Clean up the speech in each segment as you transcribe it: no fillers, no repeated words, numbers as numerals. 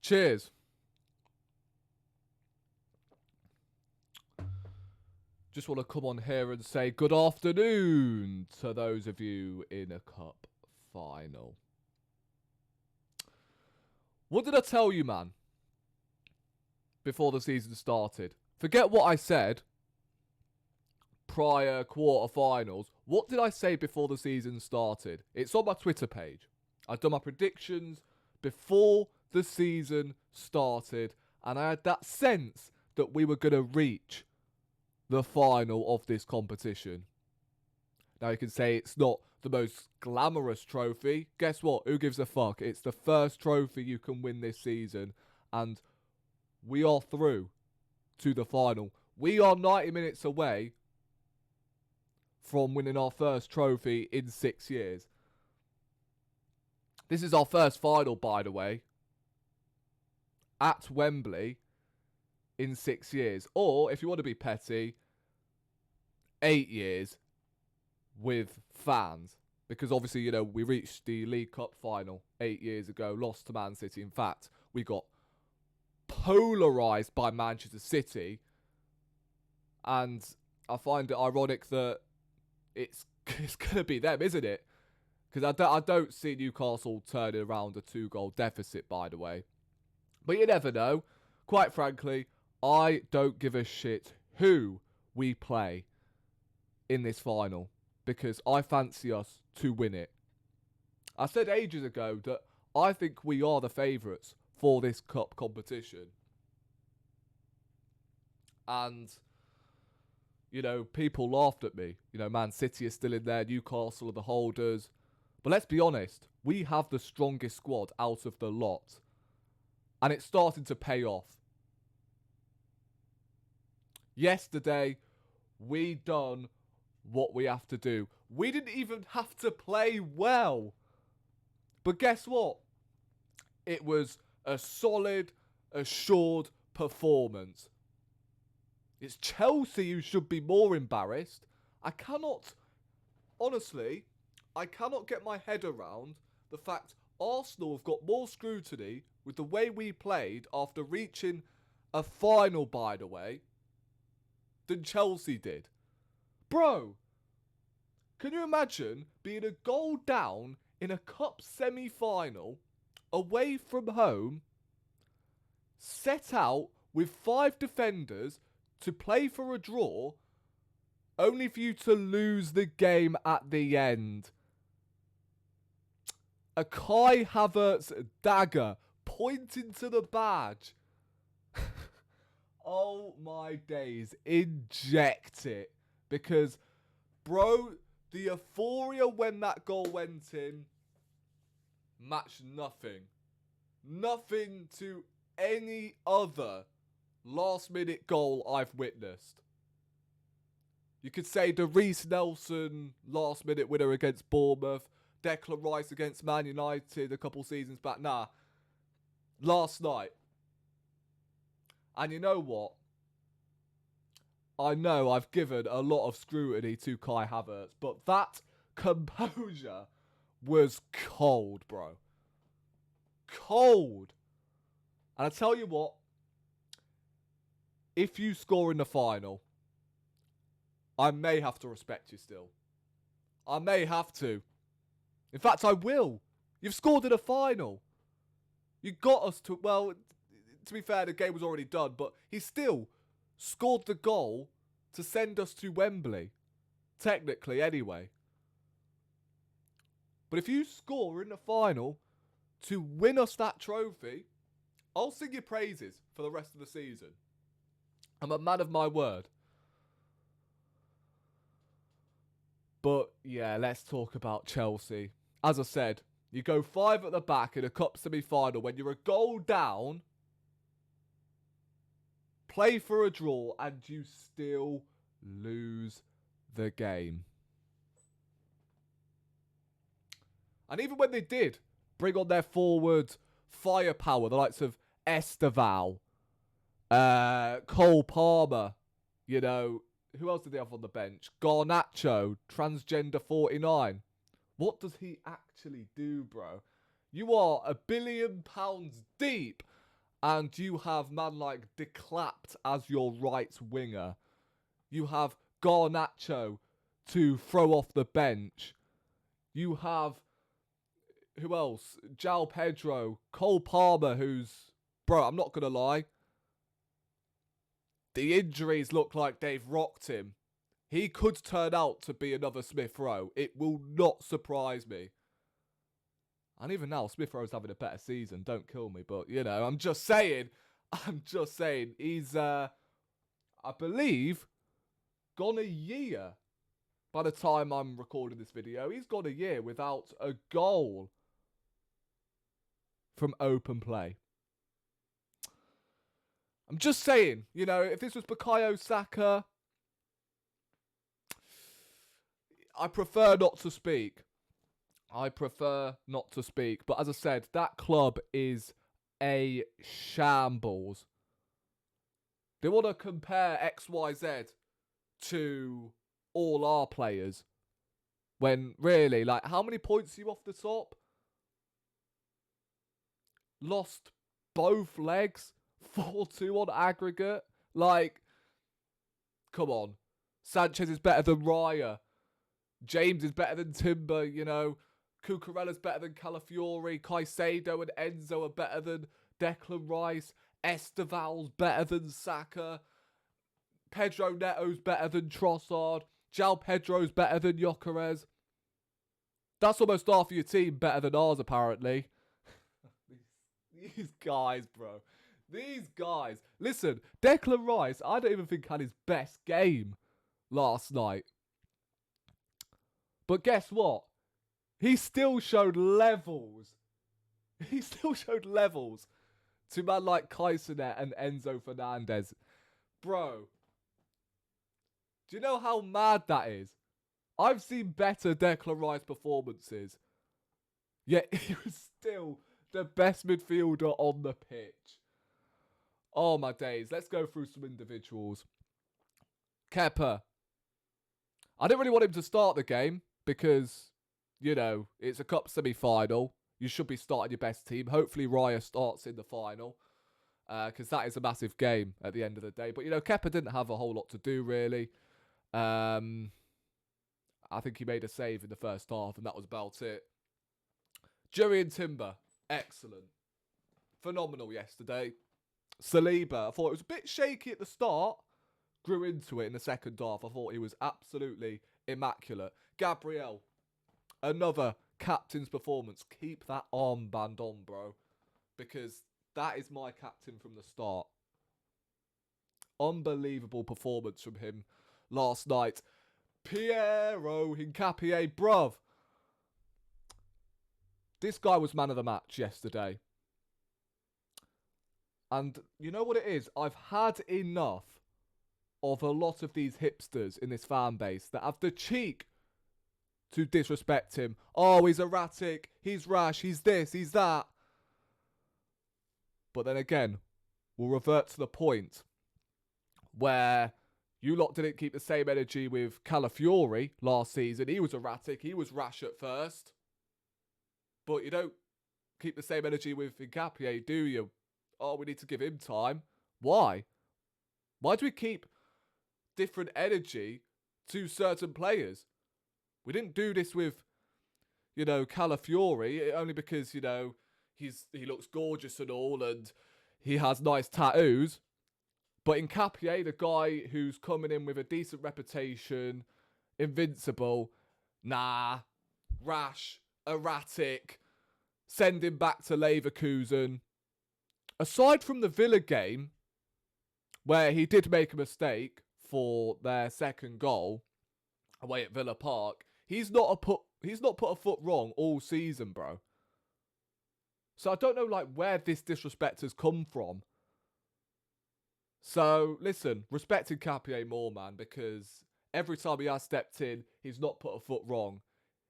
Cheers. Just want to come on here and say good afternoon to those of you in a cup final. What did I tell you, man, before the season started? Forget what I said prior quarterfinals. What did I say before the season started? It's on my Twitter page. I've done my predictions before the season started, and I had that sense that we were going to reach the final of this competition. Now you can say it's not the most glamorous trophy. Guess what? Who gives a fuck? It's the first trophy you can win this season, and we are through to the final. We are 90 minutes away from winning our first trophy in 6 years. This is our first final, by the way, at Wembley in 6 years. Or, if you want to be petty, 8 years with fans. Because obviously, you know, we reached the League Cup final 8 years ago, lost to Man City. In fact, we got polarised by Manchester City. And I find it ironic that it's going to be them, isn't it? Because I don't see Newcastle turning around a 2-goal deficit, by the way. But you never know. Quite frankly, I don't give a shit who we play in this final, because I fancy us to win it. I said ages ago that I think we are the favourites for this cup competition. And, you know, people laughed at me. You know, Man City is still in there, Newcastle are the holders. But let's be honest, we have the strongest squad out of the lot. And it's starting to pay off. Yesterday, we done what we have to do. We didn't even have to play well. But guess what? It was a solid, assured performance. It's Chelsea who should be more embarrassed. Honestly, I cannot get my head around the fact Arsenal have got more scrutiny with the way we played after reaching a final, by the way, than Chelsea did. Bro, can you imagine being a goal down in a cup semi-final, away from home, set out with 5 defenders to play for a draw, only for you to lose the game at the end? A Kai Havertz dagger pointing to the badge. Oh my days, inject it. Because, bro, the euphoria when that goal went in matched nothing. Nothing to any other last minute goal I've witnessed. You could say the Reece Nelson last minute winner against Bournemouth, Declan Rice against Man United a couple seasons back. Nah, last night. And you know what? I know I've given a lot of scrutiny to Kai Havertz, but that composure was cold, bro. Cold. And I tell you what, if you score in the final, I may have to respect you still. I may have to. In fact, I will. You've scored in a final. You got us to... Well, to be fair, the game was already done, but he still scored the goal to send us to Wembley. Technically, anyway. But if you score in the final to win us that trophy, I'll sing your praises for the rest of the season. I'm a man of my word. But, yeah, let's talk about Chelsea. As I said, you go 5 at the back in a cup semi-final when you're a goal down, play for a draw, and you still lose the game. And even when they did bring on their forward firepower, the likes of Esteval, Cole Palmer, you know, who else did they have on the bench? Garnacho, transgender 49. What does he actually do, bro? You are £1 billion deep, and you have man like De Klapt as your right winger. You have Garnacho to throw off the bench. You have, who else? João Pedro, Cole Palmer, who's, bro, I'm not going to lie. The injuries look like they've rocked him. He could turn out to be another Smith Rowe. It will not surprise me. And even now, Smith Rowe's having a better season. Don't kill me. But, you know, I'm just saying. He's, I believe, gone a year by the time I'm recording this video. He's gone a year without a goal from open play. I'm just saying, you know, if this was Bukayo Saka, I prefer not to speak. But as I said, that club is a shambles. They want to compare XYZ to all our players. When really, like, how many points are you off the top? Lost both legs. 4-2 on aggregate. Like, come on. Sanchez is better than Raya. James is better than Timber, you know. Cucurella's better than Calafiori. Caicedo and Enzo are better than Declan Rice. Esteval's better than Saka. Pedro Neto's better than Trossard. João Pedro's better than Gyökeres. That's almost half of your team better than ours, apparently. These guys, bro. These guys. Listen, Declan Rice, I don't even think had his best game last night. But guess what? He still showed levels. To man like Kaisenet and Enzo Fernandez. Bro, do you know how mad that is? I've seen better Declan Rice performances. Yet he was still the best midfielder on the pitch. Oh my days. Let's go through some individuals. Kepa. I didn't really want him to start the game because, you know, it's a cup semi-final. You should be starting your best team. Hopefully Raya starts in the final. Because that is a massive game at the end of the day. But, you know, Kepa didn't have a whole lot to do, really. I think he made a save in the first half, and that was about it. Jurrien Timber. Excellent. Phenomenal yesterday. Saliba. I thought it was a bit shaky at the start. Grew into it in the second half. I thought he was absolutely immaculate. Gabriel. Another captain's performance. Keep that armband on, bro. Because that is my captain from the start. Unbelievable performance from him last night. Piero Hincapié, bruv. This guy was man of the match yesterday. And you know what it is? I've had enough of a lot of these hipsters in this fan base that have the cheek to disrespect him. Oh, he's erratic, he's rash, he's this, he's that. But then again, we'll revert to the point where you lot didn't keep the same energy with Calafiori last season. He was erratic, he was rash at first. But you don't keep the same energy with Hincapié, do you? Oh, we need to give him time. Why? Why do we keep different energy to certain players? We didn't do this with, you know, Calafiori, only because, you know, he looks gorgeous and all, and he has nice tattoos. But Hincapié, the guy who's coming in with a decent reputation, invincible, nah, rash, erratic, send him back to Leverkusen. Aside from the Villa game, where he did make a mistake for their second goal away at Villa Park, he's not put a foot wrong all season, bro. So I don't know like where this disrespect has come from. So listen, respect Hincapié more, man, because every time he has stepped in, he's not put a foot wrong.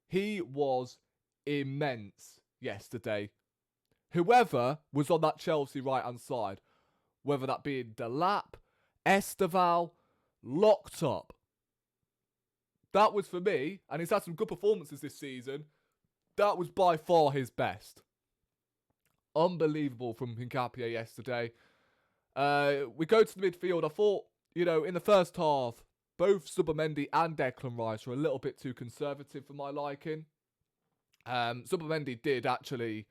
He was immense yesterday. Whoever was on that Chelsea right-hand side, whether that be Delap, Esteval, locked up. That was for me, and he's had some good performances this season. That was by far his best. Unbelievable from Hincapié yesterday. We go to the midfield. I thought, in the first half, both Zubimendi and Declan Rice were a little bit too conservative for my liking. Zubimendi did actually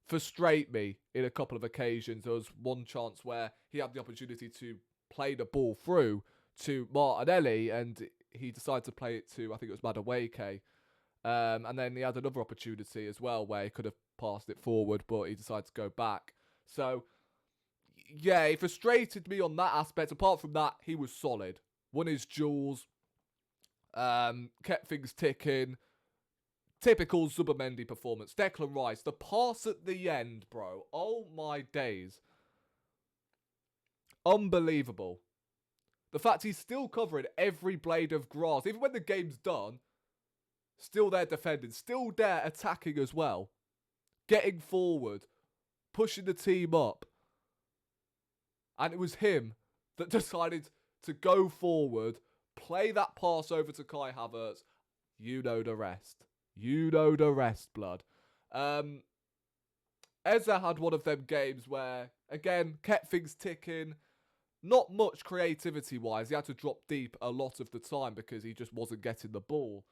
frustrate me in a couple of occasions. There was one chance where he had the opportunity to play the ball through to Martinelli, and he decided to play it to, I think it was Madueke. And then he had another opportunity as well where he could have passed it forward, but he decided to go back. So, yeah, it frustrated me on that aspect. Apart from that, he was solid. Won his duels, kept things ticking. Typical Zubimendi performance. Declan Rice, the pass at the end, bro. Oh my days. Unbelievable. The fact he's still covering every blade of grass, even when the game's done, still there defending, still there attacking as well. Getting forward, pushing the team up. And it was him that decided to go forward, play that pass over to Kai Havertz. You know the rest. You know the rest, blood. Eze had one of them games where, again, kept things ticking. Not much creativity-wise. He had to drop deep a lot of the time because he just wasn't getting the ball.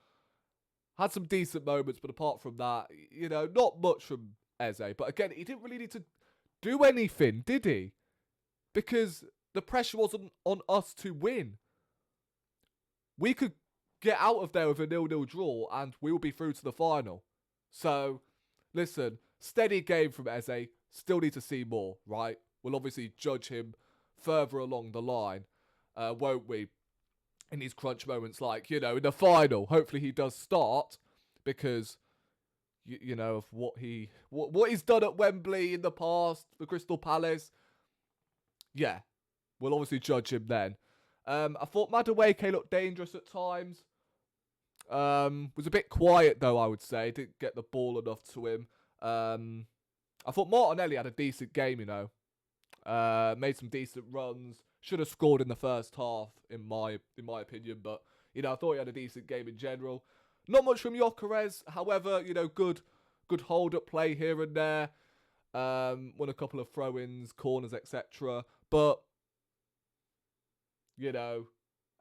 Had some decent moments, but apart from that, not much from Eze. But again, he didn't really need to do anything, did he? Because the pressure wasn't on us to win. We could get out of there with a 0-0 draw and we'll be through to the final. So, listen, steady game from Eze. Still need to see more, right? We'll obviously judge him further along the line, won't we? In these crunch moments, like, in the final. Hopefully he does start because, of what he's done at Wembley in the past for Crystal Palace. Yeah, we'll obviously judge him then. I thought Madueke looked dangerous at times. Was a bit quiet though, I would say. Didn't get the ball enough to him. I thought Martinelli had a decent game, made some decent runs. Should have scored in the first half, in my opinion. But, I thought he had a decent game in general. Not much from Gyökeres. However, good hold-up play here and there. Won a couple of throw-ins, corners, etc. But,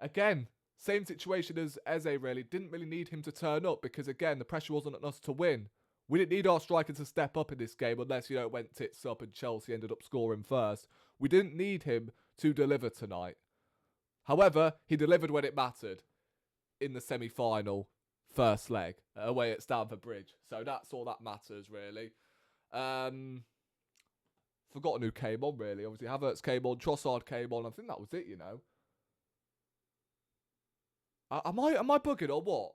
again, same situation as Eze, really. Didn't really need him to turn up because, again, the pressure wasn't on us to win. We didn't need our striker to step up in this game unless, it went tits up and Chelsea ended up scoring first. We didn't need him to deliver tonight. However, he delivered when it mattered in the semi-final first leg away at Stamford Bridge. So that's all that matters, really. Forgotten who came on, really. Obviously, Havertz came on, Trossard came on. I think that was it, Am I bugging or what?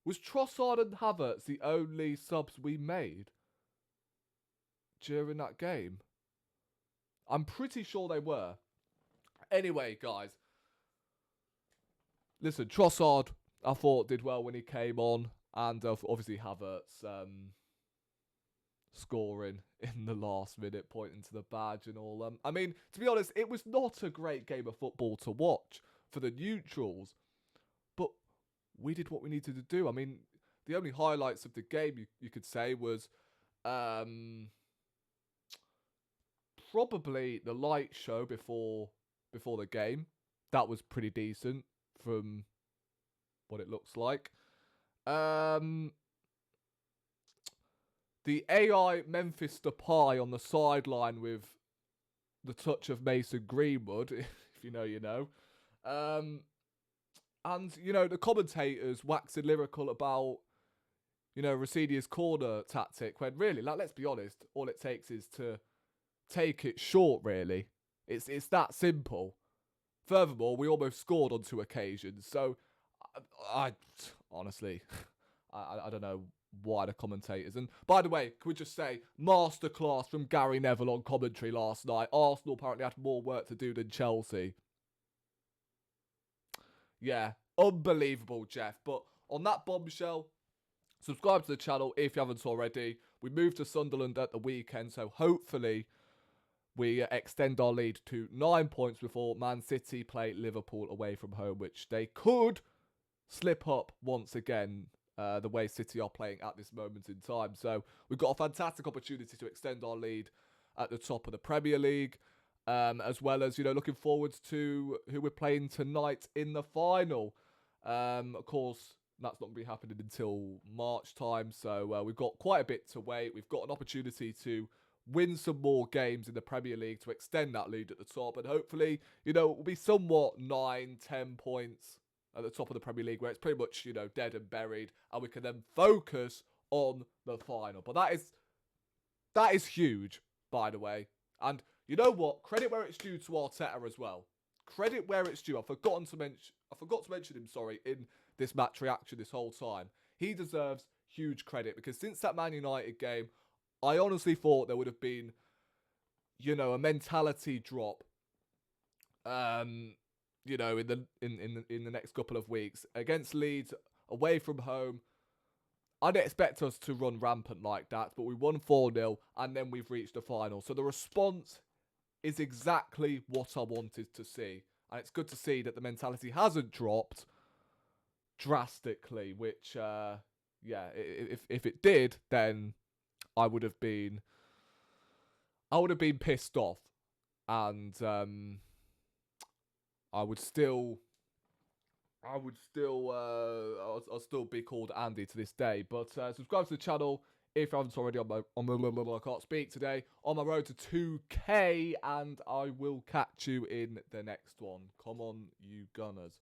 Was Trossard and Havertz the only subs we made during that game? I'm pretty sure they were. Anyway, guys. Listen, Trossard, I thought, did well when he came on. And obviously Havertz scoring in the last minute, pointing to the badge and all. I mean, to be honest, it was not a great game of football to watch for the neutrals. But we did what we needed to do. I mean, the only highlights of the game, you could say, was probably the light show before the game. That was pretty decent from what it looks like. The AI Memphis Depay on the sideline with the touch of Mason Greenwood, if you know, you know. And, the commentators waxing lyrical about, Racinia's corner tactic, when really, let's be honest, all it takes is to take it short, really. It's that simple. Furthermore, we almost scored on 2 occasions, so I honestly, I don't know why the commentators. And by the way, can we just say, masterclass from Gary Neville on commentary last night. Arsenal apparently had more work to do than Chelsea. Yeah, unbelievable, Jeff. But on that bombshell, subscribe to the channel if you haven't already. We moved to Sunderland at the weekend, so hopefully we extend our lead to 9 points before Man City play Liverpool away from home, which they could slip up once again. the way City are playing at this moment in time. So we've got a fantastic opportunity to extend our lead at the top of the Premier League, as well as, looking forward to who we're playing tonight in the final. Of course, that's not going to be happening until March time, so we've got quite a bit to wait. We've got an opportunity to win some more games in the Premier League to extend that lead at the top, and hopefully, it will be somewhat 9-10 points at the top of the Premier League, where it's pretty much, dead and buried, and we can then focus on the final. But that is huge, by the way. And you know what? Credit where it's due to Arteta as well. Credit where it's due. I forgot to mention him, in this match reaction this whole time. He deserves huge credit, because since that Man United game, I honestly thought there would have been, a mentality drop, in the next couple of weeks against Leeds away from home. I didn't expect us to run rampant like that, but we won 4-0 and then we've reached the final. So the response is exactly what I wanted to see. And it's good to see that the mentality hasn't dropped drastically, which, if it did, then I would have been pissed off. And I'll still be called Andy to this day. But subscribe to the channel if you haven't already I can't speak today, on my road to 2K, and I will catch you in the next one. Come on, you Gunners.